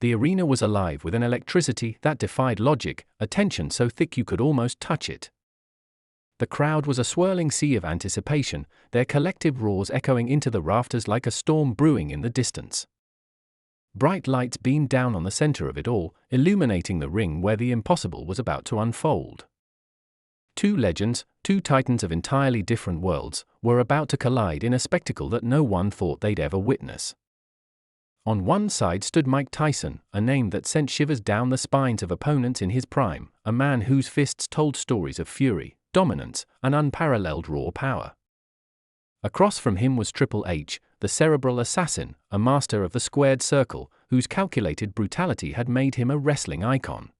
The arena was alive with an electricity that defied logic, a tension so thick you could almost touch it. The crowd was a swirling sea of anticipation, their collective roars echoing into the rafters like a storm brewing in the distance. Bright lights beamed down on the center of it all, illuminating the ring where the impossible was about to unfold. Two legends, two titans of entirely different worlds, were about to collide in a spectacle that no one thought they'd ever witness. On one side stood Mike Tyson, a name that sent shivers down the spines of opponents in his prime, a man whose fists told stories of fury, dominance, and unparalleled raw power. Across from him was Triple H, the cerebral assassin, a master of the squared circle, whose calculated brutality had made him a wrestling icon.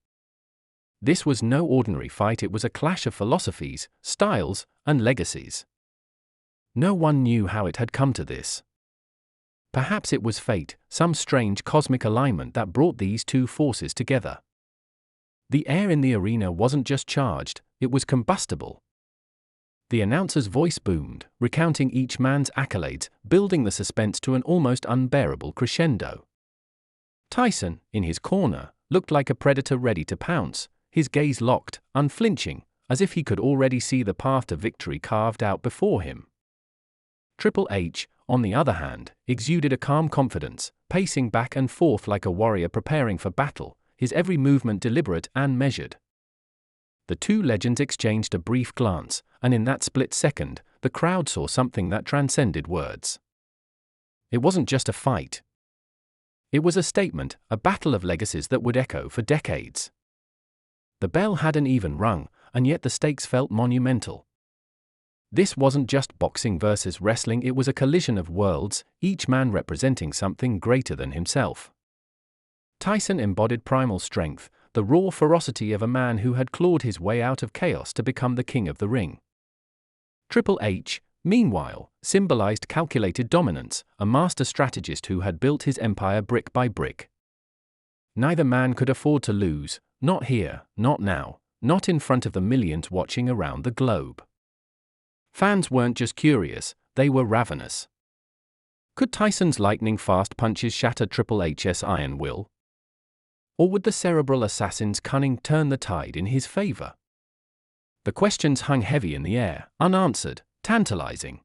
This was no ordinary fight, it was a clash of philosophies, styles, and legacies. No one knew how it had come to this. Perhaps it was fate, some strange cosmic alignment that brought these two forces together. The air in the arena wasn't just charged, it was combustible. The announcer's voice boomed, recounting each man's accolades, building the suspense to an almost unbearable crescendo. Tyson, in his corner, looked like a predator ready to pounce, his gaze locked, unflinching, as if he could already see the path to victory carved out before him. Triple H, on the other hand, exuded a calm confidence, pacing back and forth like a warrior preparing for battle, his every movement deliberate and measured. The two legends exchanged a brief glance, and in that split second, the crowd saw something that transcended words. It wasn't just a fight. It was a statement, a battle of legacies that would echo for decades. The bell hadn't even rung, and yet the stakes felt monumental. This wasn't just boxing versus wrestling, it was a collision of worlds, each man representing something greater than himself. Tyson embodied primal strength, the raw ferocity of a man who had clawed his way out of chaos to become the king of the ring. Triple H, meanwhile, symbolized calculated dominance, a master strategist who had built his empire brick by brick. Neither man could afford to lose, not here, not now, not in front of the millions watching around the globe. Fans weren't just curious, they were ravenous. Could Tyson's lightning-fast punches shatter Triple H's iron will? Or would the cerebral assassin's cunning turn the tide in his favor? The questions hung heavy in the air, unanswered, tantalizing.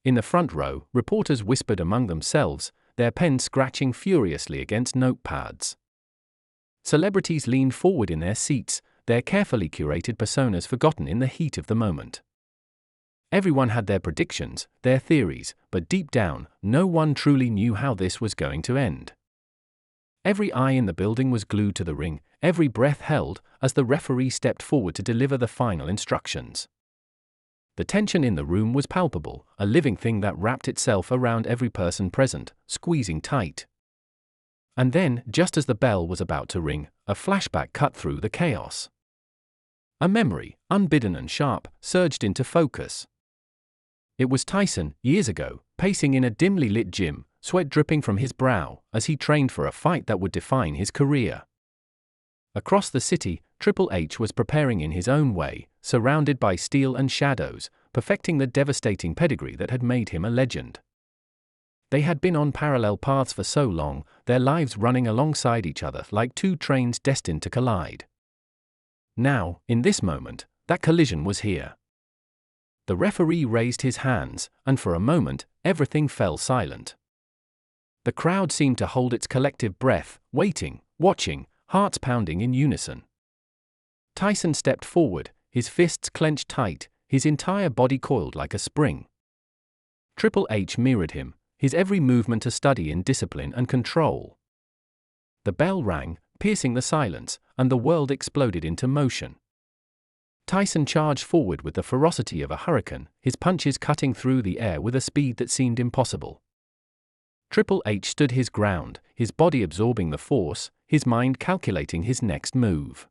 In the front row, reporters whispered among themselves, their pens scratching furiously against notepads. Celebrities leaned forward in their seats, their carefully curated personas forgotten in the heat of the moment. Everyone had their predictions, their theories, but deep down, no one truly knew how this was going to end. Every eye in the building was glued to the ring, every breath held, as the referee stepped forward to deliver the final instructions. The tension in the room was palpable, a living thing that wrapped itself around every person present, squeezing tight. And then, just as the bell was about to ring, a flashback cut through the chaos. A memory, unbidden and sharp, surged into focus. It was Tyson, years ago, pacing in a dimly lit gym, sweat dripping from his brow, as he trained for a fight that would define his career. Across the city, Triple H was preparing in his own way, surrounded by steel and shadows, perfecting the devastating pedigree that had made him a legend. They had been on parallel paths for so long, their lives running alongside each other like two trains destined to collide. Now, in this moment, that collision was here. The referee raised his hands, and for a moment, everything fell silent. The crowd seemed to hold its collective breath, waiting, watching, hearts pounding in unison. Tyson stepped forward, his fists clenched tight, his entire body coiled like a spring. Triple H mirrored him, his every movement a study in discipline and control. The bell rang, piercing the silence, and the world exploded into motion. Tyson charged forward with the ferocity of a hurricane, his punches cutting through the air with a speed that seemed impossible. Triple H stood his ground, his body absorbing the force, his mind calculating his next move.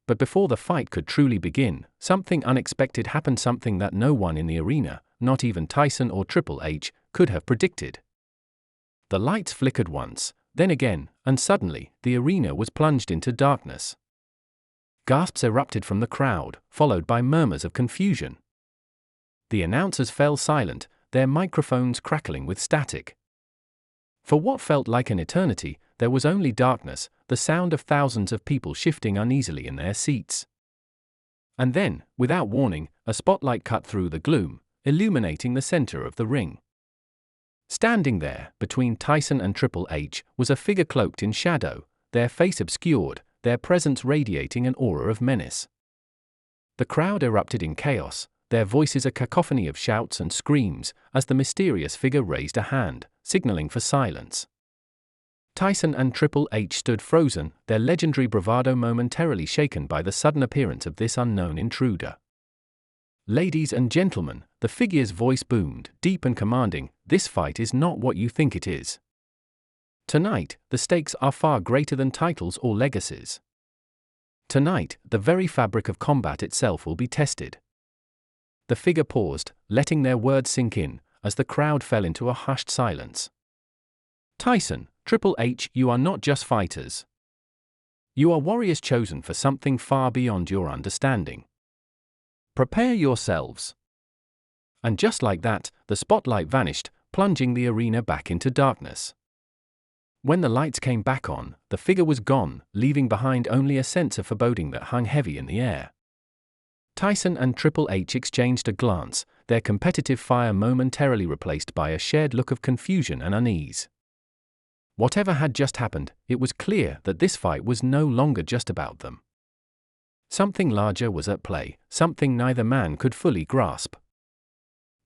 But before the fight could truly begin, something unexpected happened, something that no one in the arena, not even Tyson or Triple H, could have predicted. The lights flickered once, then again, and suddenly, the arena was plunged into darkness. Gasps erupted from the crowd, followed by murmurs of confusion. The announcers fell silent, their microphones crackling with static. For what felt like an eternity, there was only darkness, the sound of thousands of people shifting uneasily in their seats. And then, without warning, a spotlight cut through the gloom, illuminating the center of the ring. Standing there, between Tyson and Triple H, was a figure cloaked in shadow, their face obscured, their presence radiating an aura of menace. The crowd erupted in chaos, their voices a cacophony of shouts and screams, as the mysterious figure raised a hand, signaling for silence. Tyson and Triple H stood frozen, their legendary bravado momentarily shaken by the sudden appearance of this unknown intruder. "Ladies and gentlemen," the figure's voice boomed, deep and commanding, "this fight is not what you think it is. Tonight, the stakes are far greater than titles or legacies. Tonight, the very fabric of combat itself will be tested." The figure paused, letting their words sink in, as the crowd fell into a hushed silence. "Tyson, Triple H, you are not just fighters. You are warriors chosen for something far beyond your understanding. Prepare yourselves." And just like that, the spotlight vanished, plunging the arena back into darkness. When the lights came back on, the figure was gone, leaving behind only a sense of foreboding that hung heavy in the air. Tyson and Triple H exchanged a glance, their competitive fire momentarily replaced by a shared look of confusion and unease. Whatever had just happened, it was clear that this fight was no longer just about them. Something larger was at play, something neither man could fully grasp.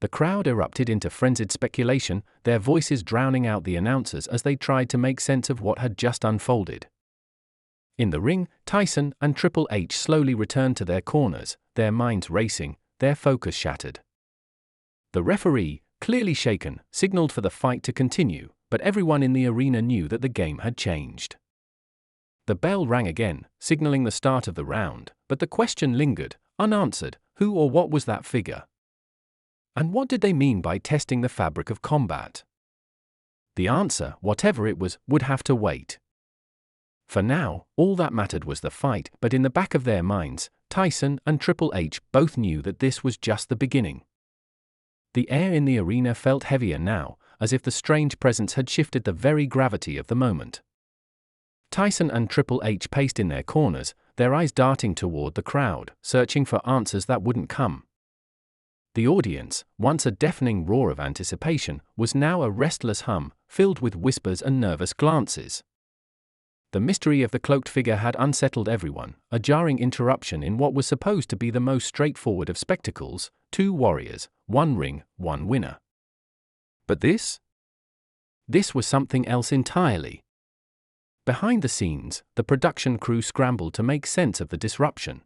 The crowd erupted into frenzied speculation, their voices drowning out the announcers as they tried to make sense of what had just unfolded. In the ring, Tyson and Triple H slowly returned to their corners, their minds racing, their focus shattered. The referee, clearly shaken, signaled for the fight to continue, but everyone in the arena knew that the game had changed. The bell rang again, signaling the start of the round, but the question lingered, unanswered: who or what was that figure? And what did they mean by testing the fabric of combat? The answer, whatever it was, would have to wait. For now, all that mattered was the fight, but in the back of their minds, Tyson and Triple H both knew that this was just the beginning. The air in the arena felt heavier now, as if the strange presence had shifted the very gravity of the moment. Tyson and Triple H paced in their corners, their eyes darting toward the crowd, searching for answers that wouldn't come. The audience, once a deafening roar of anticipation, was now a restless hum, filled with whispers and nervous glances. The mystery of the cloaked figure had unsettled everyone, a jarring interruption in what was supposed to be the most straightforward of spectacles: two warriors, one ring, one winner. But this? This was something else entirely. Behind the scenes, the production crew scrambled to make sense of the disruption.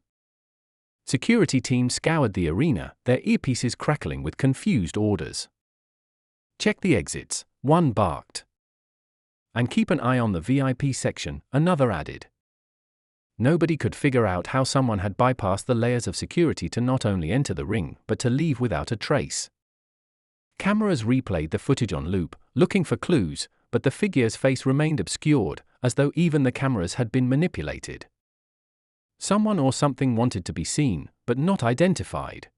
Security teams scoured the arena, their earpieces crackling with confused orders. "Check the exits," one barked. "And keep an eye on the VIP section," another added. Nobody could figure out how someone had bypassed the layers of security to not only enter the ring, but to leave without a trace. Cameras replayed the footage on loop, looking for clues, but the figure's face remained obscured, as though even the cameras had been manipulated. Someone or something wanted to be seen, but not identified.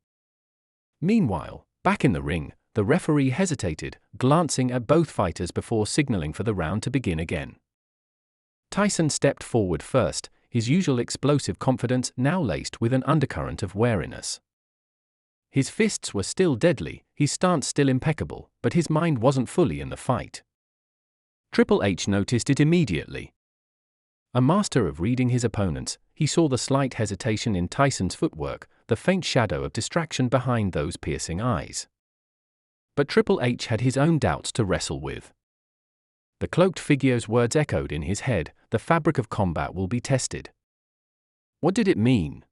Meanwhile, back in the ring, the referee hesitated, glancing at both fighters before signaling for the round to begin again. Tyson stepped forward first, his usual explosive confidence now laced with an undercurrent of wariness. His fists were still deadly, his stance still impeccable, but his mind wasn't fully in the fight. Triple H noticed it immediately. A master of reading his opponents, he saw the slight hesitation in Tyson's footwork, the faint shadow of distraction behind those piercing eyes. But Triple H had his own doubts to wrestle with. The cloaked figure's words echoed in his head: "The fabric of combat will be tested." What did it mean?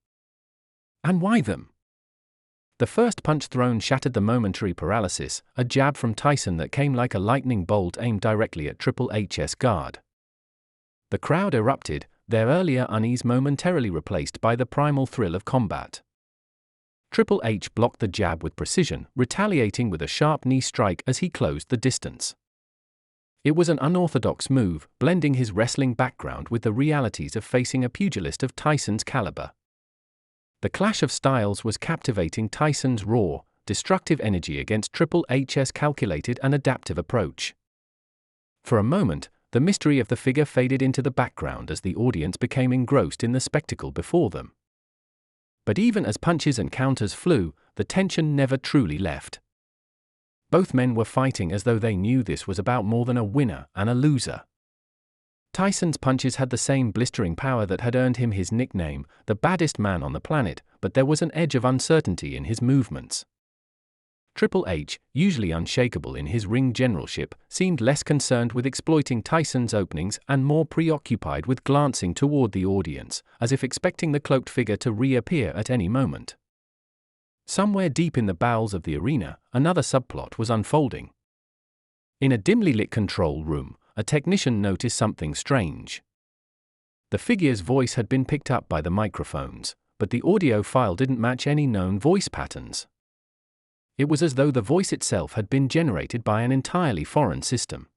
And why them? The first punch thrown shattered the momentary paralysis, a jab from Tyson that came like a lightning bolt aimed directly at Triple H's guard. The crowd erupted, their earlier unease momentarily replaced by the primal thrill of combat. Triple H blocked the jab with precision, retaliating with a sharp knee strike as he closed the distance. It was an unorthodox move, blending his wrestling background with the realities of facing a pugilist of Tyson's caliber. The clash of styles was captivating: Tyson's raw, destructive energy against Triple H's calculated and adaptive approach. For a moment, the mystery of the figure faded into the background as the audience became engrossed in the spectacle before them. But even as punches and counters flew, the tension never truly left. Both men were fighting as though they knew this was about more than a winner and a loser. Tyson's punches had the same blistering power that had earned him his nickname, the baddest man on the planet, but there was an edge of uncertainty in his movements. Triple H, usually unshakable in his ring generalship, seemed less concerned with exploiting Tyson's openings and more preoccupied with glancing toward the audience, as if expecting the cloaked figure to reappear at any moment. Somewhere deep in the bowels of the arena, another subplot was unfolding. In a dimly lit control room, a technician noticed something strange. The figure's voice had been picked up by the microphones, but the audio file didn't match any known voice patterns. It was as though the voice itself had been generated by an entirely foreign system.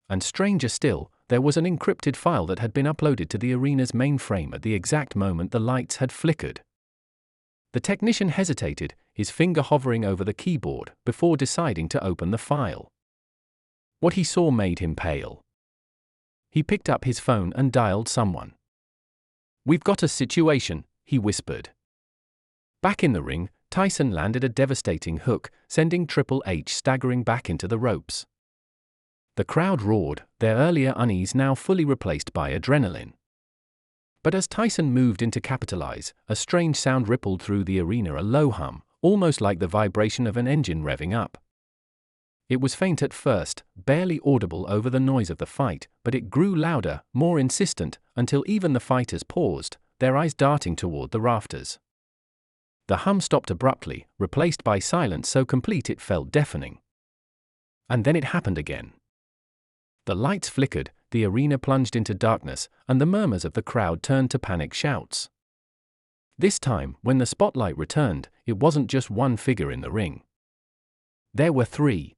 And stranger still, there was an encrypted file that had been uploaded to the arena's mainframe at the exact moment the lights had flickered. The technician hesitated, his finger hovering over the keyboard, before deciding to open the file. What he saw made him pale. He picked up his phone and dialed someone. "We've got a situation," he whispered. Back in the ring, Tyson landed a devastating hook, sending Triple H staggering back into the ropes. The crowd roared, their earlier unease now fully replaced by adrenaline. But as Tyson moved in to capitalize, a strange sound rippled through the arena, a low hum, almost like the vibration of an engine revving up. It was faint at first, barely audible over the noise of the fight, but it grew louder, more insistent, until even the fighters paused, their eyes darting toward the rafters. The hum stopped abruptly, replaced by silence so complete it felt deafening. And then it happened again. The lights flickered, the arena plunged into darkness, and the murmurs of the crowd turned to panic shouts. This time, when the spotlight returned, it wasn't just one figure in the ring. There were three.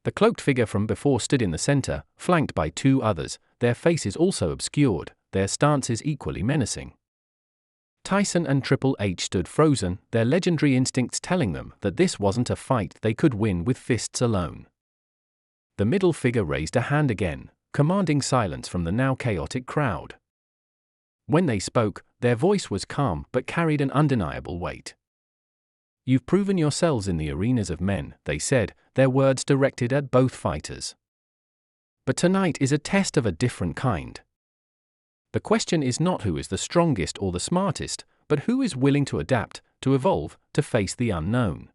The cloaked figure from before stood in the center, flanked by two others, their faces also obscured, their stances equally menacing. Tyson and Triple H stood frozen, their legendary instincts telling them that this wasn't a fight they could win with fists alone. The middle figure raised a hand again, commanding silence from the now chaotic crowd. When they spoke, their voice was calm but carried an undeniable weight. "You've proven yourselves in the arenas of men," they said, their words directed at both fighters. "But tonight is a test of a different kind. The question is not who is the strongest or the smartest, but who is willing to adapt, to evolve, to face the unknown."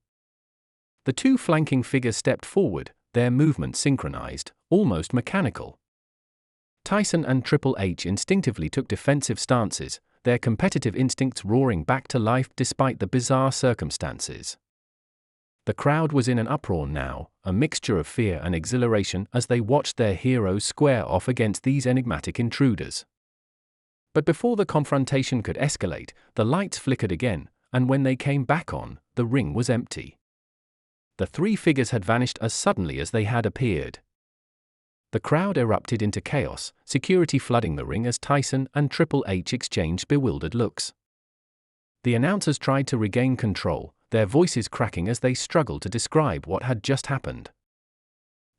The two flanking figures stepped forward, their movements synchronized, almost mechanical. Tyson and Triple H instinctively took defensive stances, their competitive instincts roaring back to life despite the bizarre circumstances. The crowd was in an uproar now, a mixture of fear and exhilaration as they watched their heroes square off against these enigmatic intruders. But before the confrontation could escalate, the lights flickered again, and when they came back on, the ring was empty. The three figures had vanished as suddenly as they had appeared. The crowd erupted into chaos, security flooding the ring as Tyson and Triple H exchanged bewildered looks. The announcers tried to regain control, their voices cracking as they struggled to describe what had just happened.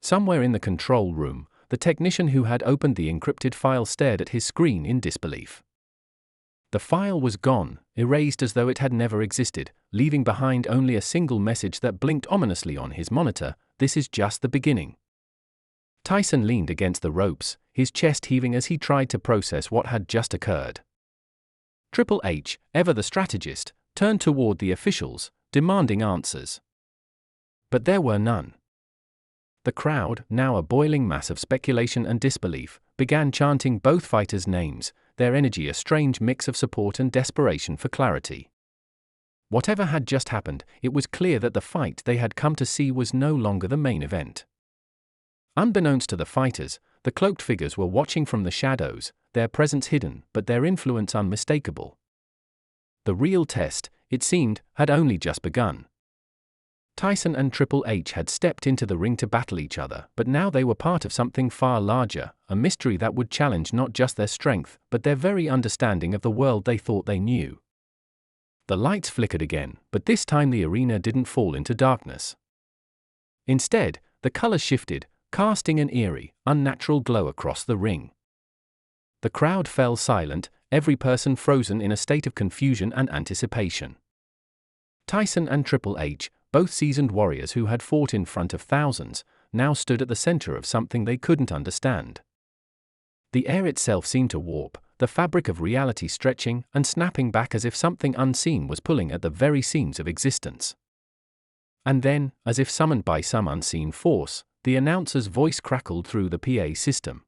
Somewhere in the control room, the technician who had opened the encrypted file stared at his screen in disbelief. The file was gone, erased as though it had never existed, leaving behind only a single message that blinked ominously on his monitor: "This is just the beginning." Tyson leaned against the ropes, his chest heaving as he tried to process what had just occurred. Triple H, ever the strategist, turned toward the officials, demanding answers. But there were none. The crowd, now a boiling mass of speculation and disbelief, began chanting both fighters' names, their energy a strange mix of support and desperation for clarity. Whatever had just happened, it was clear that the fight they had come to see was no longer the main event. Unbeknownst to the fighters, the cloaked figures were watching from the shadows, their presence hidden but their influence unmistakable. The real test, it seemed, had only just begun. Tyson and Triple H had stepped into the ring to battle each other, but now they were part of something far larger, a mystery that would challenge not just their strength, but their very understanding of the world they thought they knew. The lights flickered again, but this time the arena didn't fall into darkness. Instead, the colors shifted, casting an eerie, unnatural glow across the ring. The crowd fell silent, every person frozen in a state of confusion and anticipation. Tyson and Triple H, both seasoned warriors who had fought in front of thousands, now stood at the center of something they couldn't understand. The air itself seemed to warp, the fabric of reality stretching and snapping back as if something unseen was pulling at the very seams of existence. And then, as if summoned by some unseen force, the announcer's voice crackled through the PA system.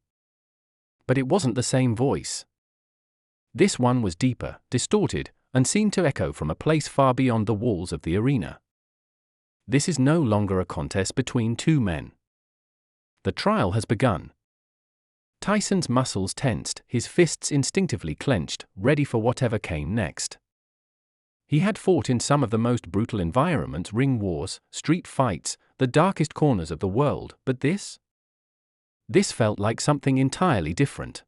But it wasn't the same voice. This one was deeper, distorted, and seemed to echo from a place far beyond the walls of the arena. This is no longer a contest between two men. The trial has begun. Tyson's muscles tensed, his fists instinctively clenched, ready for whatever came next. He had fought in some of the most brutal environments: ring wars, street fights, the darkest corners of the world, but this felt like something entirely different.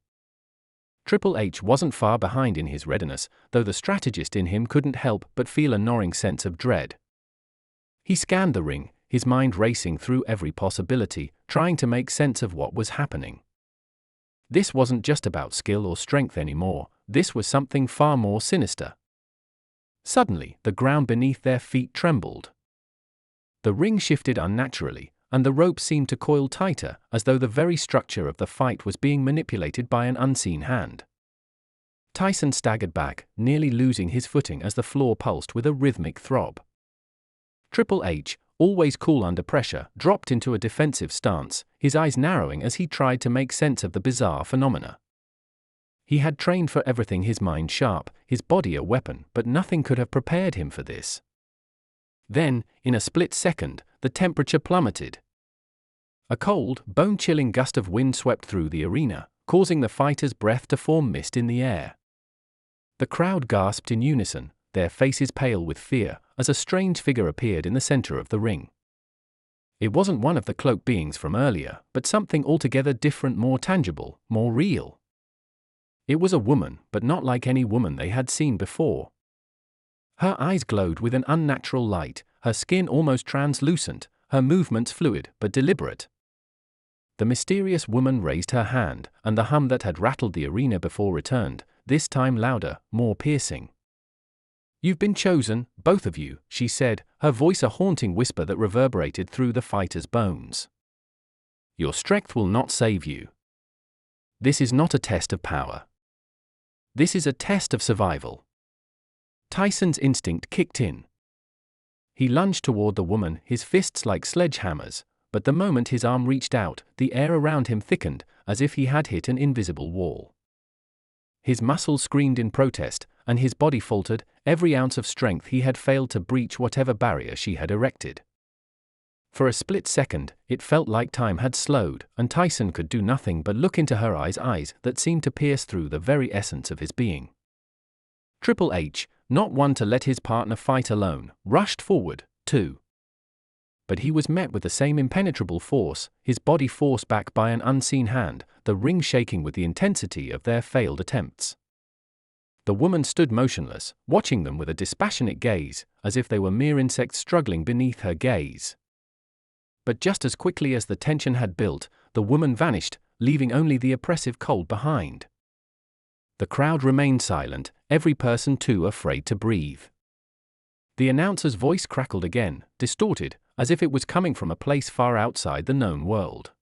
Triple H wasn't far behind in his readiness, though the strategist in him couldn't help but feel a gnawing sense of dread. He scanned the ring, his mind racing through every possibility, trying to make sense of what was happening. This wasn't just about skill or strength anymore, this was something far more sinister. Suddenly, the ground beneath their feet trembled. The ring shifted unnaturally, and the rope seemed to coil tighter, as though the very structure of the fight was being manipulated by an unseen hand. Tyson staggered back, nearly losing his footing as the floor pulsed with a rhythmic throb. Triple H, always cool under pressure, dropped into a defensive stance, his eyes narrowing as he tried to make sense of the bizarre phenomena. He had trained for everything, his mind sharp, his body a weapon, but nothing could have prepared him for this. Then, in a split second, the temperature plummeted. A cold, bone-chilling gust of wind swept through the arena, causing the fighters' breath to form mist in the air. The crowd gasped in unison, their faces pale with fear, as a strange figure appeared in the center of the ring. It wasn't one of the cloaked beings from earlier, but something altogether different, more tangible, more real. It was a woman, but not like any woman they had seen before. Her eyes glowed with an unnatural light, her skin almost translucent, her movements fluid but deliberate. The mysterious woman raised her hand, and the hum that had rattled the arena before returned, this time louder, more piercing. "You've been chosen, both of you," she said, her voice a haunting whisper that reverberated through the fighter's bones. "Your strength will not save you. This is not a test of power. This is a test of survival." Tyson's instinct kicked in. He lunged toward the woman, his fists like sledgehammers, but the moment his arm reached out, the air around him thickened, as if he had hit an invisible wall. His muscles screamed in protest, and his body faltered, every ounce of strength he had failed to breach whatever barrier she had erected. For a split second, it felt like time had slowed, and Tyson could do nothing but look into her eyes that seemed to pierce through the very essence of his being. Triple H, not one to let his partner fight alone, rushed forward, too. But he was met with the same impenetrable force, his body forced back by an unseen hand, the ring shaking with the intensity of their failed attempts. The woman stood motionless, watching them with a dispassionate gaze, as if they were mere insects struggling beneath her gaze. But just as quickly as the tension had built, the woman vanished, leaving only the oppressive cold behind. The crowd remained silent, every person too afraid to breathe. The announcer's voice crackled again, distorted, as if it was coming from a place far outside the known world.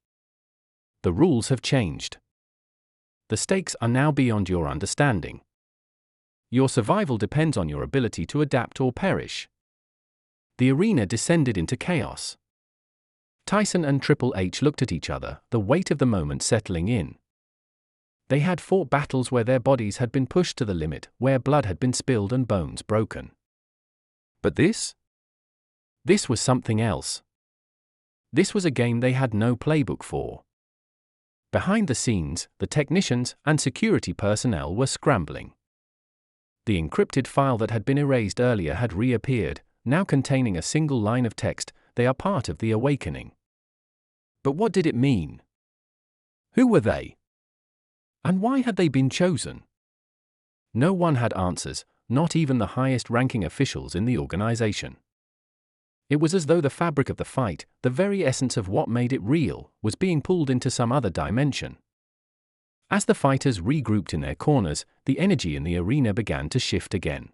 "The rules have changed. The stakes are now beyond your understanding. Your survival depends on your ability to adapt or perish." The arena descended into chaos. Tyson and Triple H looked at each other, the weight of the moment settling in. They had fought battles where their bodies had been pushed to the limit, where blood had been spilled and bones broken. But this? This was something else. This was a game they had no playbook for. Behind the scenes, the technicians and security personnel were scrambling. The encrypted file that had been erased earlier had reappeared, now containing a single line of text: "They are part of the awakening." But what did it mean? Who were they? And why had they been chosen? No one had answers, not even the highest-ranking officials in the organization. It was as though the fabric of the fight, the very essence of what made it real, was being pulled into some other dimension. As the fighters regrouped in their corners, the energy in the arena began to shift again.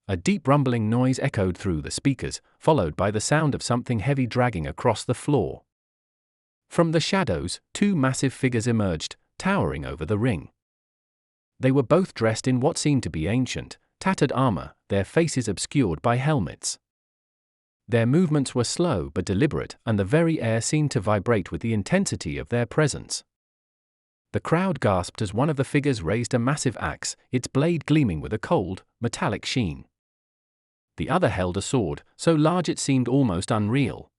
A deep rumbling noise echoed through the speakers, followed by the sound of something heavy dragging across the floor. From the shadows, two massive figures emerged, towering over the ring. They were both dressed in what seemed to be ancient, tattered armor, their faces obscured by helmets. Their movements were slow but deliberate, and the very air seemed to vibrate with the intensity of their presence. The crowd gasped as one of the figures raised a massive axe, its blade gleaming with a cold, metallic sheen. The other held a sword, so large it seemed almost unreal.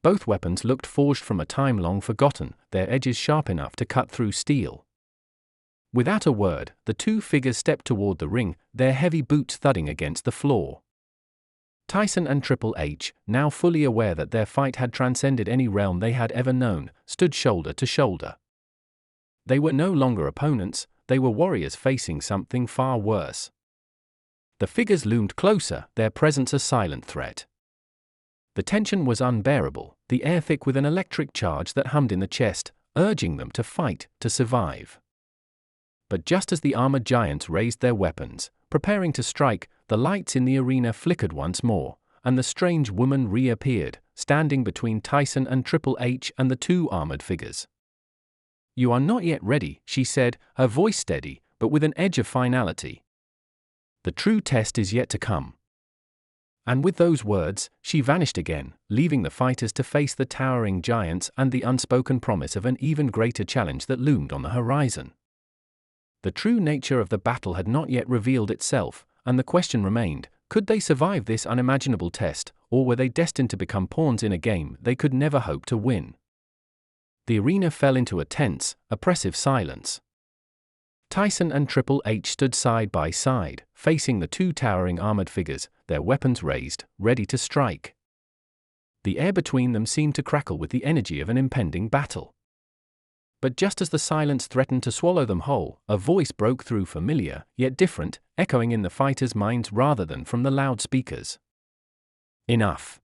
Both weapons looked forged from a time long forgotten, their edges sharp enough to cut through steel. Without a word, the two figures stepped toward the ring, their heavy boots thudding against the floor. Tyson and Triple H, now fully aware that their fight had transcended any realm they had ever known, stood shoulder to shoulder. They were no longer opponents, they were warriors facing something far worse. The figures loomed closer, their presence a silent threat. The tension was unbearable, the air thick with an electric charge that hummed in the chest, urging them to fight, to survive. But just as the armored giants raised their weapons, preparing to strike, the lights in the arena flickered once more, and the strange woman reappeared, standing between Tyson and Triple H and the two armored figures. "You are not yet ready," she said, her voice steady, but with an edge of finality. "The true test is yet to come." And with those words, she vanished again, leaving the fighters to face the towering giants and the unspoken promise of an even greater challenge that loomed on the horizon. The true nature of the battle had not yet revealed itself, and the question remained, could they survive this unimaginable test, or were they destined to become pawns in a game they could never hope to win? The arena fell into a tense, oppressive silence. Tyson and Triple H stood side by side, facing the two towering armored figures, their weapons raised, ready to strike. The air between them seemed to crackle with the energy of an impending battle. But just as the silence threatened to swallow them whole, a voice broke through, familiar, yet different, echoing in the fighters' minds rather than from the loudspeakers. "Enough."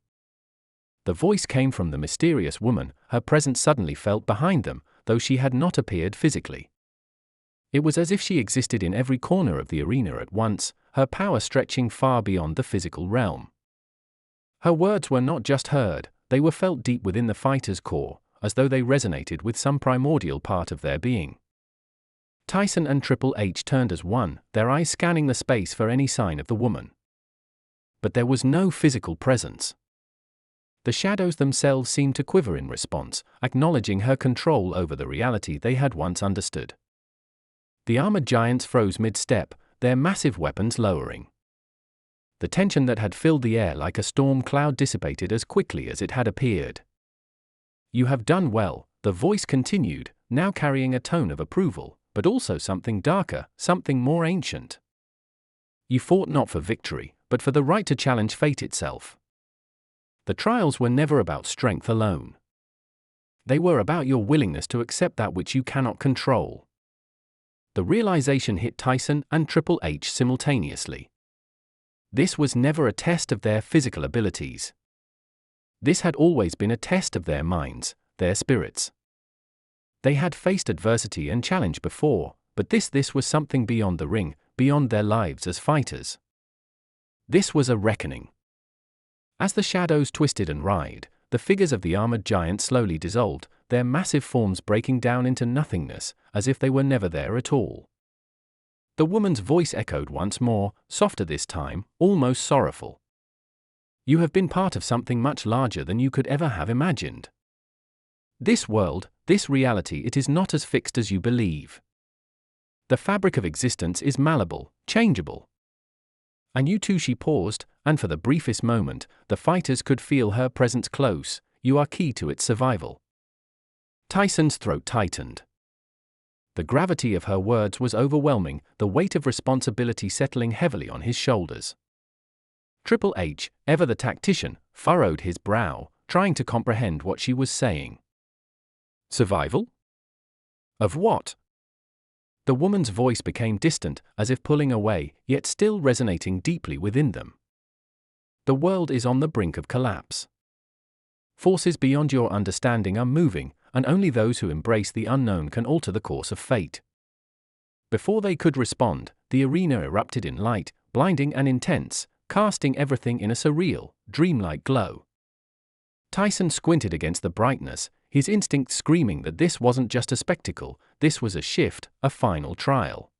The voice came from the mysterious woman, her presence suddenly felt behind them, though she had not appeared physically. It was as if she existed in every corner of the arena at once, her power stretching far beyond the physical realm. Her words were not just heard, they were felt deep within the fighter's core, as though they resonated with some primordial part of their being. Tyson and Triple H turned as one, their eyes scanning the space for any sign of the woman. But there was no physical presence. The shadows themselves seemed to quiver in response, acknowledging her control over the reality they had once understood. The armored giants froze mid-step, their massive weapons lowering. The tension that had filled the air like a storm cloud dissipated as quickly as it had appeared. "You have done well," the voice continued, now carrying a tone of approval, but also something darker, something more ancient. "You fought not for victory, but for the right to challenge fate itself. The trials were never about strength alone. They were about your willingness to accept that which you cannot control." The realization hit Tyson and Triple H simultaneously. This was never a test of their physical abilities. This had always been a test of their minds, their spirits. They had faced adversity and challenge before, but this was something beyond the ring, beyond their lives as fighters. This was a reckoning. As the shadows twisted and writhed, the figures of the armored giants slowly dissolved, their massive forms breaking down into nothingness, as if they were never there at all. The woman's voice echoed once more, softer this time, almost sorrowful. "You have been part of something much larger than you could ever have imagined. This world, this reality, it is not as fixed as you believe. The fabric of existence is malleable, changeable." And you too, she paused, and for the briefest moment, the fighters could feel her presence close. "You are key to its survival." Tyson's throat tightened. The gravity of her words was overwhelming, the weight of responsibility settling heavily on his shoulders. Triple H, ever the tactician, furrowed his brow, trying to comprehend what she was saying. "Survival? Of what?" The woman's voice became distant, as if pulling away, yet still resonating deeply within them. The world is on the brink of collapse. Forces beyond your understanding are moving, and only those who embrace the unknown can alter the course of fate. Before they could respond, the arena erupted in light, blinding and intense, casting everything in a surreal, dreamlike glow. Tyson squinted against the brightness, his instinct screaming that this wasn't just a spectacle, this was a shift, a final trial.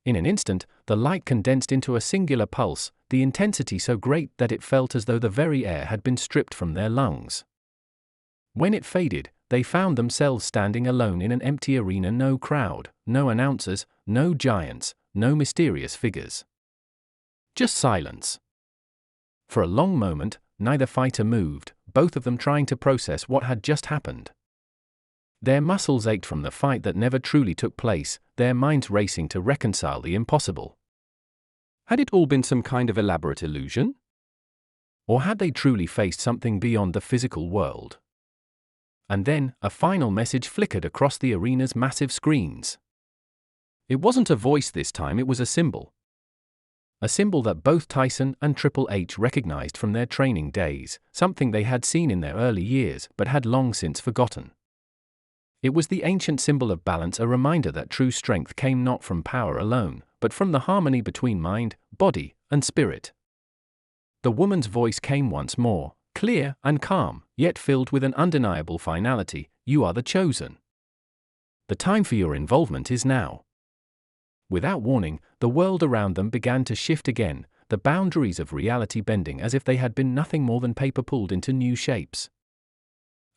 In an instant, the light condensed into a singular pulse, the intensity so great that it felt as though the very air had been stripped from their lungs. When it faded, they found themselves standing alone in an empty arena, no crowd, no announcers, no giants, no mysterious figures. Just silence. For a long moment, neither fighter moved, both of them trying to process what had just happened. Their muscles ached from the fight that never truly took place, their minds racing to reconcile the impossible. Had it all been some kind of elaborate illusion? Or had they truly faced something beyond the physical world? And then, a final message flickered across the arena's massive screens. It wasn't a voice this time, it was a symbol. A symbol that both Tyson and Triple H recognized from their training days, something they had seen in their early years but had long since forgotten. It was the ancient symbol of balance, a reminder that true strength came not from power alone, but from the harmony between mind, body, and spirit. The woman's voice came once more, clear and calm, yet filled with an undeniable finality. You are the chosen. The time for your involvement is now. Without warning, the world around them began to shift again, the boundaries of reality bending as if they had been nothing more than paper pulled into new shapes.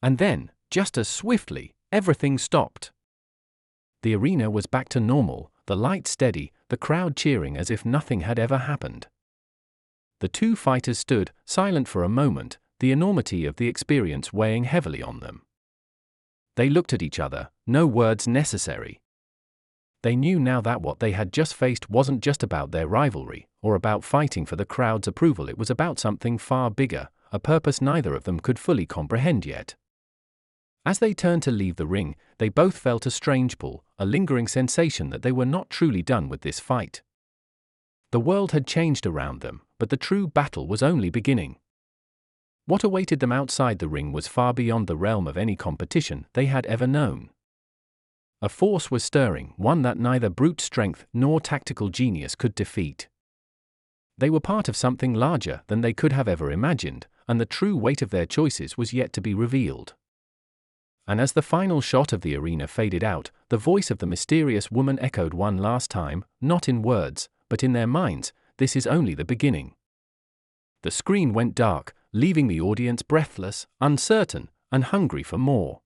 And then, just as swiftly, everything stopped. The arena was back to normal, the lights steady, the crowd cheering as if nothing had ever happened. The two fighters stood, silent for a moment, the enormity of the experience weighing heavily on them. They looked at each other, no words necessary. They knew now that what they had just faced wasn't just about their rivalry, or about fighting for the crowd's approval. It was about something far bigger, a purpose neither of them could fully comprehend yet. As they turned to leave the ring, they both felt a strange pull, a lingering sensation that they were not truly done with this fight. The world had changed around them, but the true battle was only beginning. What awaited them outside the ring was far beyond the realm of any competition they had ever known. A force was stirring, one that neither brute strength nor tactical genius could defeat. They were part of something larger than they could have ever imagined, and the true weight of their choices was yet to be revealed. And as the final shot of the arena faded out, the voice of the mysterious woman echoed one last time, not in words, but in their minds, this is only the beginning. The screen went dark, leaving the audience breathless, uncertain, and hungry for more.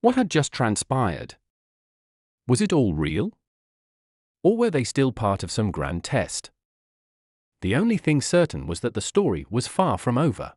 What had just transpired? Was it all real? Or were they still part of some grand test? The only thing certain was that the story was far from over.